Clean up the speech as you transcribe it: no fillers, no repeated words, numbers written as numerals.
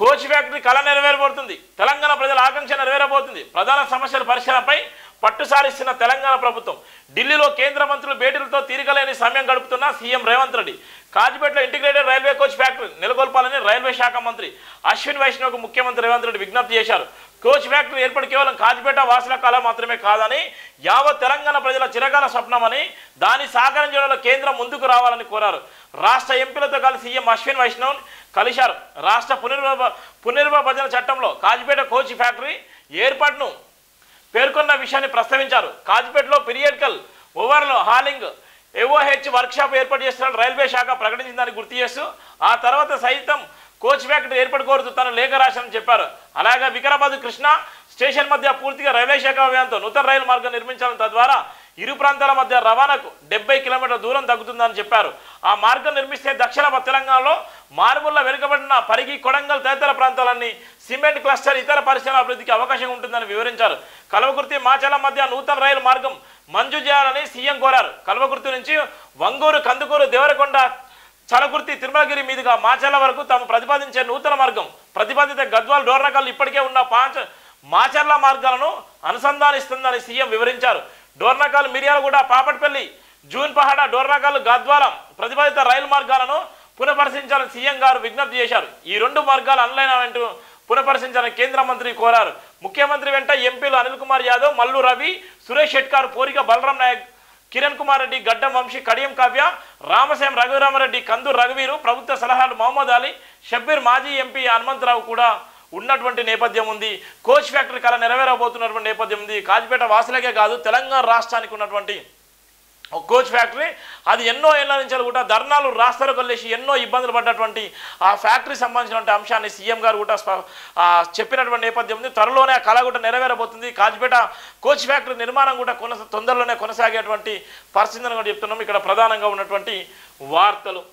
Coach factory కళ నెరవేరబోతుంది. తెలంగాణ ప్రజల ఆకాంక్ష నెరవేరబోతుంది. ప్రధాన సమస్యల పరిష్కారంపై పట్టు సారిస్తున్న తెలంగాణ ప్రభుత్వం. ఢిల్లీలో కేంద్ర మంత్రులు భేటీలతో తీరికలేని సమయం గడుపుతున్న సీఎం రేవంత్ రెడ్డి. కాజిపేటలో ఇంటిగ్రేటెడ్ రైల్వే కోచ్ ఫ్యాక్టరీ నెలకొల్పాలని రైల్వే శాఖ మంత్రి అశ్విన్ వైష్ణవ్కు ముఖ్యమంత్రి రేవంత్ రెడ్డి విజ్ఞప్తి చేశారు. కోచ్ ఫ్యాక్టరీ ఏర్పాటు కేవలం కాజిపేట వాసుల కళ మాత్రమే కాదని, యావత్ తెలంగాణ ప్రజల చిరకాల స్వప్నమని, దాన్ని సాకారం చేయడంలో కేంద్రం ముందుకు రావాలని కోరారు. రాష్ట్ర ఎంపీలతో కలిసి సీఎం అశ్విన్ వైష్ణవ్ కలిశారు. రాష్ట్ర పునర్విభజన చట్టంలో కాజిపేట కోచ్ ఫ్యాక్టరీ ఏర్పాటును పేర్కొన్న విషయాన్ని ప్రస్తావించారు. కాజిపేటలో పీరియాడికల్ ఓవర్లో హాలింగ్ ఏఓహెచ్ వర్క్షాప్ ఏర్పాటు చేస్తున్న రైల్వే శాఖ ప్రకటించిందని గుర్తు చేస్తూ, ఆ తర్వాత సైతం కోచ్ ఫ్యాక్టరీ ఏర్పాటు కోరుతూ తను లేఖ రాశానని చెప్పారు. అలాగే వికారాబాద్ కృష్ణా స్టేషన్ మధ్య పూర్తిగా రైల్వే శాఖ వ్యయంతో నూతన రైలు మార్గం నిర్మించాలని, తద్వారా ఇరు ప్రాంతాల మధ్య రవాణాకు 70 కిలోమీటర్ల దూరం తగ్గుతుందని చెప్పారు. ఆ మార్గం నిర్మిస్తే దక్షిణ తెలంగాణలో మారుమూల వెనుకబడిన పరిగి, కొడంగల్ తదితర ప్రాంతాలన్నీ సిమెంట్ క్లస్టర్, ఇతర పరిశ్రమల అభివృద్ధికి అవకాశం ఉంటుందని వివరించారు. కల్వకుర్తి మాచల మధ్య నూతన రైలు మార్గం మంజూరు చేయాలని సీఎం కోరారు. కల్వకుర్తి నుంచి వంగూరు, కందుకూరు, దేవరకొండ, చలకుర్తి, తిరుమలగిరి మీదుగా మాచల వరకు తాము ప్రతిపాదించే నూతన మార్గం ప్రతిపాదిత గద్వాల్, డోర్నకల్ ఇప్పటికే ఉన్న మాచర్ల మార్గాలను అనుసంధానిస్తుందని సీఎం వివరించారు. డోర్నకల్, మిర్యాలగూడ, పాపట్పల్లి, జూన్పహాడ, డోర్నకల్, గద్వాలం ప్రతిపాదిత రైలు మార్గాలను పునఃపరిశీలించాలని సీఎం గారు విజ్ఞప్తి చేశారు. ఈ 2 మార్గాలు ఆన్లైన్ అంటూ పునఃపరిశీలించాలని కేంద్ర మంత్రి కోరారు. ముఖ్యమంత్రి వెంట ఎంపీలు అనిల్ కుమార్ యాదవ్, మల్లు రవి, సురేష్ షెట్కార్, పోరిక బలరాం నాయక్, కిరణ్ కుమార్ రెడ్డి, గడ్డం వంశీ, కడియం కావ్య, రామసేం రఘురామరెడ్డి, కందూరు రఘువీరు, ప్రభుత్వ సలహాలు మహమ్మద్ అలీ, షబ్బీర్, మాజీ ఎంపీ హనుమంతరావు కూడా ఉన్నటువంటి నేపథ్యం ఉంది. కోచ్ ఫ్యాక్టరీ కళ నెరవేరబోతున్నటువంటి నేపథ్యం ఉంది. కాజిపేట వాసులకే కాదు, తెలంగాణ రాష్ట్రానికి ఉన్నటువంటి కోచ్ ఫ్యాక్టరీ అది ఎన్నో ఏళ్ల నుంచి కూడా ధర్నాలు, రాస్తారోకలు కలిసి ఎన్నో ఇబ్బందులు పడ్డటువంటి ఆ ఫ్యాక్టరీ సంబంధించినటువంటి అంశాన్ని సీఎం గారు కూడా చెప్పినటువంటి నేపథ్యం ఉంది. త్వరలోనే ఆ కళ కూడా నెరవేరబోతుంది. కాజిపేట కోచ్ ఫ్యాక్టరీ నిర్మాణం కూడా తొందరలోనే కొనసాగేటువంటి పరిస్థితిని కూడా చెప్తున్నాం. ఇక్కడ ప్రధానంగా ఉన్నటువంటి వార్తలు.